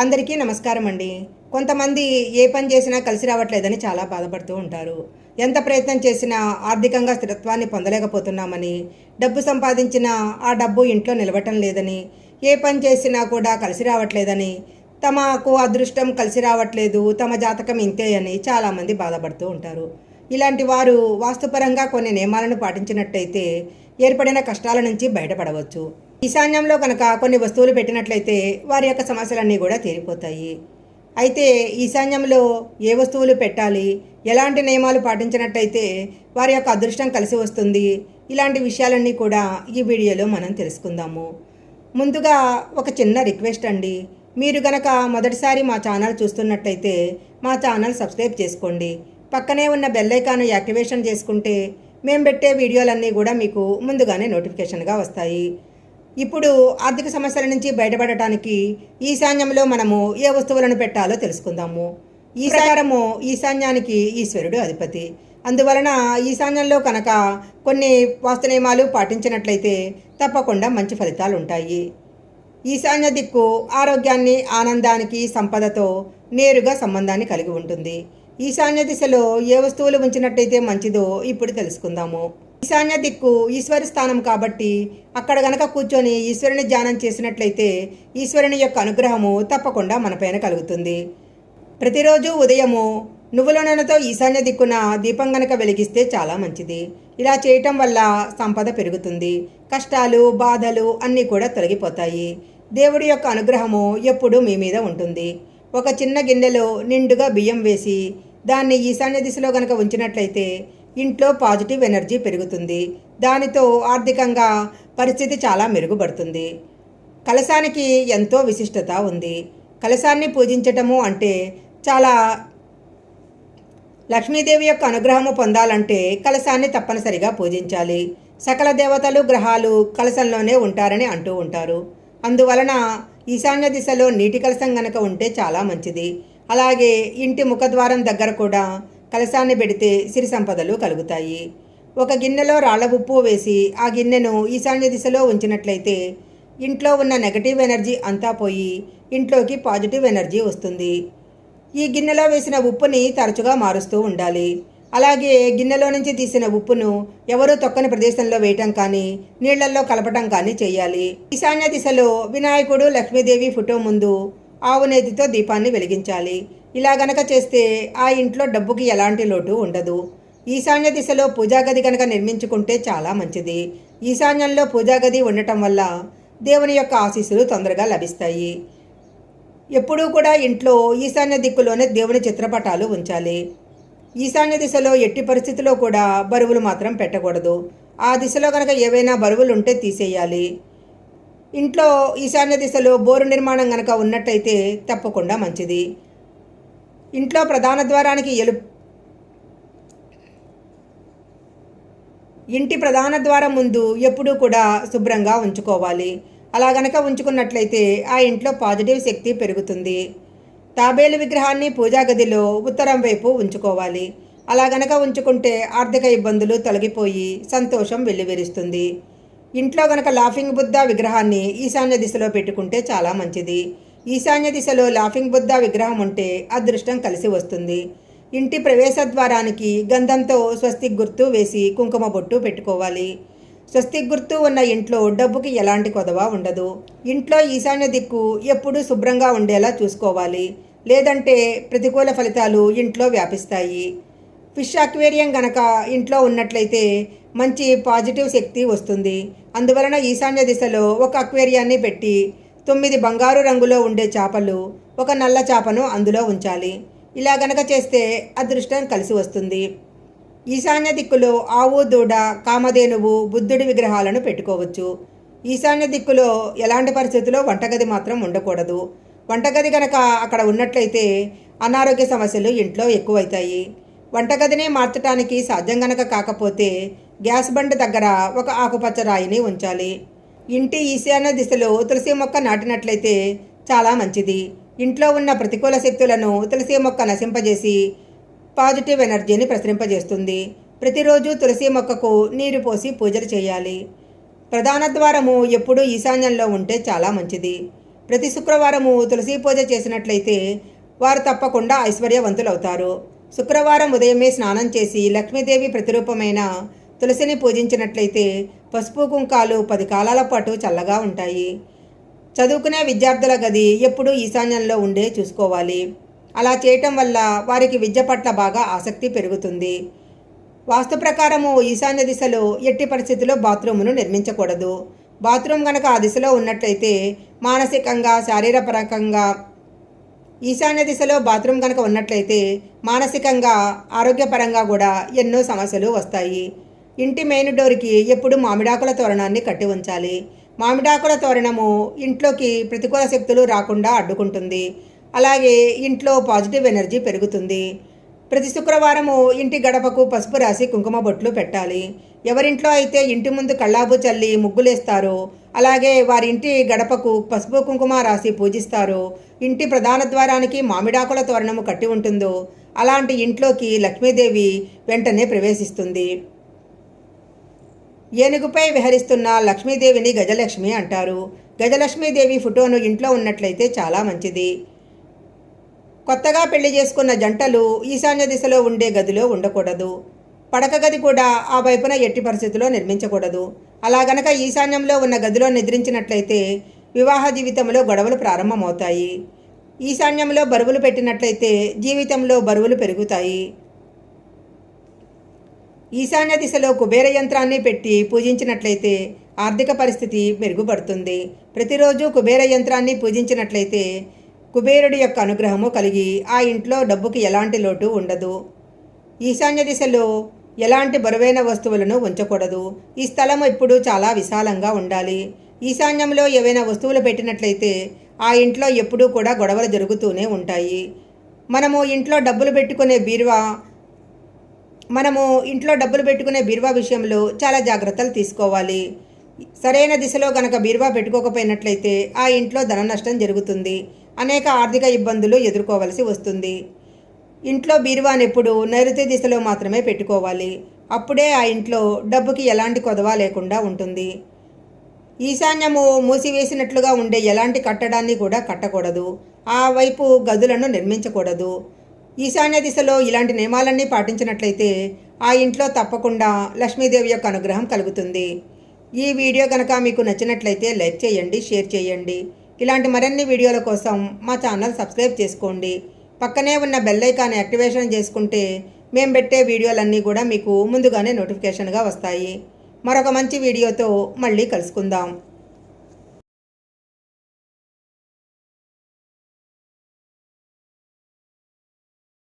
అందరికీ నమస్కారం అండి. కొంతమంది ఏ పని చేసినా కలిసి రావట్లేదని చాలా బాధపడుతూ ఉంటారు. ఎంత ప్రయత్నం చేసినా ఆర్థికంగా స్థిరత్వాన్ని పొందలేకపోతున్నామని, డబ్బు సంపాదించినా ఆ డబ్బు ఇంట్లో నిలవటం లేదని, ఏ పని చేసినా కూడా కలిసి రావట్లేదని, తమకు అదృష్టం కలిసి రావట్లేదు, తమ జాతకం ఇంతే అని చాలామంది బాధపడుతూ ఉంటారు. ఇలాంటి వారు వాస్తుపరంగా కొన్ని నియమాలను పాటించినట్టయితే ఏర్పడిన కష్టాల నుంచి బయటపడవచ్చు. ఈశాన్యంలో కనుక కొన్ని వస్తువులు పెట్టినట్లయితే వారి యొక్క సమస్యలన్నీ కూడా తీరిపోతాయి. అయితే ఈశాన్యంలో ఏ వస్తువులు పెట్టాలి, ఎలాంటి నియమాలు పాటించినట్టయితే వారి యొక్క అదృష్టం కలిసి వస్తుంది, ఇలాంటి విషయాలన్నీ కూడా ఈ వీడియోలో మనం తెలుసుకుందాము. ముందుగా ఒక చిన్న రిక్వెస్ట్ అండి. మీరు గనక మొదటిసారి మా ఛానల్ చూస్తున్నట్టయితే మా ఛానల్ సబ్స్క్రైబ్ చేసుకోండి. పక్కనే ఉన్న బెల్ ఐకాన్ యాక్టివేషన్ చేసుకుంటే మేము పెట్టే వీడియోలన్నీ కూడా మీకు ముందుగానే నోటిఫికేషన్గా వస్తాయి. ఇప్పుడు ఆర్థిక సమస్యల నుంచి బయటపడటానికి ఈశాన్యంలో మనము ఏ వస్తువులను పెట్టాలో తెలుసుకుందాము. ఈ ప్రకారము ఈశాన్యానికి ఈశ్వరుడు అధిపతి. అందువలన ఈశాన్యంలో కనుక కొన్ని వాస్తు నియమాలు పాటించినట్లయితే తప్పకుండా మంచి ఫలితాలు ఉంటాయి. ఈశాన్య దిక్కు ఆరోగ్యాన్ని, ఆనందానికి, సంపదతో నేరుగా సంబంధాన్ని కలిగి ఉంటుంది. ఈశాన్య దిశలో ఏ వస్తువులు ఉంచినట్టయితే మంచిదో ఇప్పుడు తెలుసుకుందాము. ఈశాన్య దిక్కు ఈశ్వర స్థానం కాబట్టి అక్కడ గనక కూర్చొని ఈశ్వరుని ధ్యానం చేసినట్లయితే ఈశ్వరుని యొక్క అనుగ్రహము తప్పకుండా మనపైన కలుగుతుంది. ప్రతిరోజు ఉదయము నువ్వుల నూనెతో ఈశాన్య దిక్కున దీపం గనక వెలిగిస్తే చాలా మంచిది. ఇలా చేయటం వల్ల సంపద పెరుగుతుంది, కష్టాలు, బాధలు అన్నీ కూడా తొలగిపోతాయి. దేవుడి యొక్క అనుగ్రహము ఎప్పుడూ మీ మీద ఉంటుంది. ఒక చిన్న గిన్నెలో నిండుగా బియ్యం వేసి దాన్ని ఈశాన్య దిశలో గనక ఉంచినట్లయితే ఇంట్లో పాజిటివ్ ఎనర్జీ పెరుగుతుంది. దానితో ఆర్థికంగా పరిస్థితి చాలా మెరుగుపడుతుంది. కలశానికి ఎంతో విశిష్టత ఉంది. కలశాన్ని పూజించటము అంటే చాలా లక్ష్మీదేవి యొక్క అనుగ్రహము పొందాలంటే కలశాన్ని తప్పనిసరిగా పూజించాలి. సకల దేవతలు, గ్రహాలు కలశంలోనే ఉంటారని అంటూ ఉంటారు. అందువలన ఈశాన్య దిశలో నీటి కలశం గనక ఉంటే చాలా మంచిది. అలాగే ఇంటి ముఖద్వారం దగ్గర కూడా కలశాన్ని పెడితే సిరి సంపదలు కలుగుతాయి. ఒక గిన్నెలో రాళ్ల ఉప్పు వేసి ఆ గిన్నెను ఈశాన్య దిశలో ఉంచినట్లయితే ఇంట్లో ఉన్న నెగటివ్ ఎనర్జీ అంతా పోయి ఇంట్లోకి పాజిటివ్ ఎనర్జీ వస్తుంది. ఈ గిన్నెలో వేసిన ఉప్పుని తరచుగా మారుస్తూ ఉండాలి. అలాగే గిన్నెలో నుంచి తీసిన ఉప్పును ఎవరూ తొక్కని ప్రదేశంలో వేయటం కానీ నీళ్లలో కలపటం కానీ చేయాలి. ఈశాన్య దిశలో వినాయకుడు, లక్ష్మీదేవి ఫోటో ముందు ఆవు నేతితో దీపాన్ని వెలిగించాలి. ఇలా గనక చేస్తే ఆ ఇంట్లో డబ్బుకి ఎలాంటి లోటు ఉండదు. ఈశాన్య దిశలో పూజాగది కనుక నిర్మించుకుంటే చాలా మంచిది. ఈశాన్యంలో పూజాగది ఉండటం వల్ల దేవుని యొక్క ఆశీస్సులు తొందరగా లభిస్తాయి. ఎప్పుడూ కూడా ఇంట్లో ఈశాన్య దిక్కులోనే దేవుని చిత్రపటాలు ఉంచాలి. ఈశాన్య దిశలో ఎట్టి పరిస్థితిలో కూడా బరువులు మాత్రం పెట్టకూడదు. ఆ దిశలో కనుక ఏవైనా బరువులు ఉంటే తీసేయాలి. ఇంట్లో ఈశాన్య దిశలో బోరు నిర్మాణం కనుక ఉన్నట్టయితే తప్పకుండా మంచిది. ఇంట్లో ప్రధాన ద్వారానికి ఇంటి ప్రధాన ద్వారం ముందు ఎప్పుడూ కూడా శుభ్రంగా ఉంచుకోవాలి. అలా గనక ఉంచుకున్నట్లయితే ఆ ఇంట్లో పాజిటివ్ శక్తి పెరుగుతుంది. తాబేలు విగ్రహాన్ని పూజా గదిలో ఉత్తరం వైపు ఉంచుకోవాలి. అలా గనక ఉంచుకుంటే ఆర్థిక ఇబ్బందులు తొలగిపోయి సంతోషం వెల్లివిరుస్తుంది. ఇంట్లో గనక లాఫింగ్ బుద్ధ విగ్రహాన్ని ఈశాన్య దిశలో పెట్టుకుంటే చాలా మంచిది. ఈశాన్య దిశలో లాఫింగ్ బుద్ధ విగ్రహం ఉంటే అదృష్టం కలిసి వస్తుంది. ఇంటి ప్రవేశ ద్వారానికి గంధంతో స్వస్తిక్ గుర్తు వేసి కుంకుమ బొట్టు పెట్టుకోవాలి. స్వస్తిక్ గుర్తు ఉన్న ఇంట్లో డబ్బుకి ఎలాంటి కొదవ ఉండదు. ఇంట్లో ఈశాన్య దిక్కు ఎప్పుడూ శుభ్రంగా ఉండేలా చూసుకోవాలి. లేదంటే ప్రతికూల ఫలితాలు ఇంట్లో వ్యాపిస్తాయి. ఫిష్ అక్వేరియం గనక ఇంట్లో ఉన్నట్లయితే మంచి పాజిటివ్ శక్తి వస్తుంది. అందువలన ఈశాన్య దిశలో ఒక అక్వేరియాన్ని పెట్టి 9 బంగారు రంగులో ఉండే చేపలు, ఒక నల్ల చేపను అందులో ఉంచాలి. ఇలా గనక చేస్తే అదృష్టం కలిసి వస్తుంది. ఈశాన్య దిక్కులో ఆవు, దూడ, కామధేనువు, బుద్ధుడి విగ్రహాలను పెట్టుకోవచ్చు. ఈశాన్య దిక్కులో ఎలాంటి పరిస్థితుల్లో వంటగది మాత్రం ఉండకూడదు. వంటగది గనక అక్కడ ఉన్నట్లయితే అనారోగ్య సమస్యలు ఇంట్లో ఎక్కువైతాయి. వంటగదిని మార్చడానికి సాధ్యం గనక కాకపోతే గ్యాస్ బండ్ దగ్గర ఒక ఆకుపచ్చ రాయిని ఉంచాలి. ఇంటి ఈశాన్య దిశలో తులసి మొక్క నాటినట్లయితే చాలా మంచిది. ఇంట్లో ఉన్న ప్రతికూల శక్తులను తులసి మొక్క నశింపజేసి పాజిటివ్ ఎనర్జీని ప్రసరింపజేస్తుంది. ప్రతిరోజు తులసి మొక్కకు నీరు పోసి పూజలు చేయాలి. ప్రధాన ద్వారము ఎప్పుడూ ఈశాన్యంలో ఉంటే చాలా మంచిది. ప్రతి శుక్రవారము తులసి పూజ చేసినట్లయితే వారు తప్పకుండా ఐశ్వర్యవంతులవుతారు. శుక్రవారం ఉదయమే స్నానం చేసి లక్ష్మీదేవి ప్రతిరూపమైన తులసిని పూజించినట్లయితే పసుపు కుంకాలు 10 కాలాల పాటు చల్లగా ఉంటాయి. చదువుకునే విద్యార్థుల గది ఎప్పుడూ ఈశాన్యంలో ఉండే చూసుకోవాలి. అలా చేయటం వల్ల వారికి విద్య పట్ల బాగా ఆసక్తి పెరుగుతుంది. వాస్తు ప్రకారము ఈశాన్య దిశలో ఎట్టి పరిస్థితుల్లో బాత్రూమును నిర్మించకూడదు. బాత్రూమ్ కనుక ఆ దిశలో ఉన్నట్లయితే మానసికంగా శారీరపరంగా ఈశాన్య దిశలో బాత్రూమ్ కనుక ఉన్నట్లయితే మానసికంగా ఆరోగ్యపరంగా కూడా ఎన్నో సమస్యలు వస్తాయి. ఇంటి మెయిన్ డోర్కి ఎప్పుడు మామిడాకుల తోరణాన్ని కట్టి ఉంచాలి. మామిడాకుల తోరణము ఇంట్లోకి ప్రతికూల శక్తులు రాకుండా అడ్డుకుంటుంది. అలాగే ఇంట్లో పాజిటివ్ ఎనర్జీ పెరుగుతుంది. ప్రతి శుక్రవారము ఇంటి గడపకు పసుపు రాసి కుంకుమ బొట్లు పెట్టాలి. ఎవరింట్లో అయితే ఇంటి ముందు కళ్ళాబు చల్లి ముగ్గులేస్తారో, అలాగే వారి ఇంటి గడపకు పసుపు కుంకుమ రాసి పూజిస్తారో, ఇంటి ప్రధాన ద్వారానికి మామిడాకుల తోరణము కట్టి ఉంటుందో అలాంటి ఇంట్లోకి లక్ష్మీదేవి వెంటనే ప్రవేశిస్తుంది. ఏనుగుపై విహరిస్తున్న లక్ష్మీదేవిని గజలక్ష్మి అంటారు. గజలక్ష్మీదేవి ఫోటోను ఇంట్లో ఉన్నట్లయితే చాలా మంచిది. కొత్తగా పెళ్లి చేసుకున్న జంటలు ఈశాన్య దిశలో ఉండే గదిలో ఉండకూడదు. పడక గది కూడా ఆ వైపున ఎట్టి పరిస్థితుల్లో నిర్మించకూడదు. అలా గనక ఈశాన్యంలో ఉన్న గదిలో నిద్రించినట్లయితే వివాహ జీవితంలో గొడవలు ప్రారంభమవుతాయి. ఈశాన్యంలో బరువులు పెట్టినట్లయితే జీవితంలో బరువులు పెరుగుతాయి. ఈశాన్య దిశలో కుబేర యంత్రాన్ని పెట్టి పూజించినట్లయితే ఆర్థిక పరిస్థితి మెరుగుపడుతుంది. ప్రతిరోజు కుబేర యంత్రాన్ని పూజించినట్లయితే కుబేరుడి యొక్క అనుగ్రహము కలిగి ఆ ఇంట్లో డబ్బుకి ఎలాంటి లోటు ఉండదు. ఈశాన్య దిశలో ఎలాంటి బరువైన వస్తువులను ఉంచకూడదు. ఈ స్థలం ఎప్పుడూ చాలా విశాలంగా ఉండాలి. ఈశాన్యంలో ఏవైనా వస్తువులు పెట్టినట్లయితే ఆ ఇంట్లో ఎప్పుడూ కూడా గొడవలు జరుగుతూనే ఉంటాయి. మనము ఇంట్లో డబ్బులు పెట్టుకునే బీరువా విషయంలో చాలా జాగ్రత్తలు తీసుకోవాలి. సరైన దిశలో గనక బీరువా పెట్టుకోకపోయినట్లయితే ఆ ఇంట్లో ధన నష్టం జరుగుతుంది. అనేక ఆర్థిక ఇబ్బందులు ఎదుర్కోవలసి వస్తుంది. ఇంట్లో బీరువాను ఎప్పుడు నైరుతి దిశలో మాత్రమే పెట్టుకోవాలి. అప్పుడే ఆ ఇంట్లో డబ్బుకి ఎలాంటి కొదవ లేకుండా ఉంటుంది. ఈశాన్యము మూసివేసినట్లుగా ఉండే ఎలాంటి కట్టడాన్ని కూడా కట్టకూడదు. ఆ వైపు గదులను నిర్మించకూడదు. ఈశాన్య దిశలో ఇలాంటి నియమాలన్నీ పాటించినట్లయితే ఆ ఇంట్లో తప్పకుండా లక్ష్మీదేవి యొక్క అనుగ్రహం కలుగుతుంది. ఈ వీడియో కనుక మీకు నచ్చినట్లయితే లైక్ చేయండి, షేర్ చేయండి. ఇలాంటి మరిన్ని వీడియోల కోసం మా ఛానల్ సబ్స్క్రైబ్ చేసుకోండి. పక్కనే ఉన్న బెల్ ఐకాన్ యాక్టివేషన్ చేసుకుంటే మేము పెట్టే వీడియోలన్నీ కూడా మీకు ముందుగానే నోటిఫికేషన్గా వస్తాయి. మరొక మంచి వీడియోతో మళ్ళీ కలుసుకుందాం.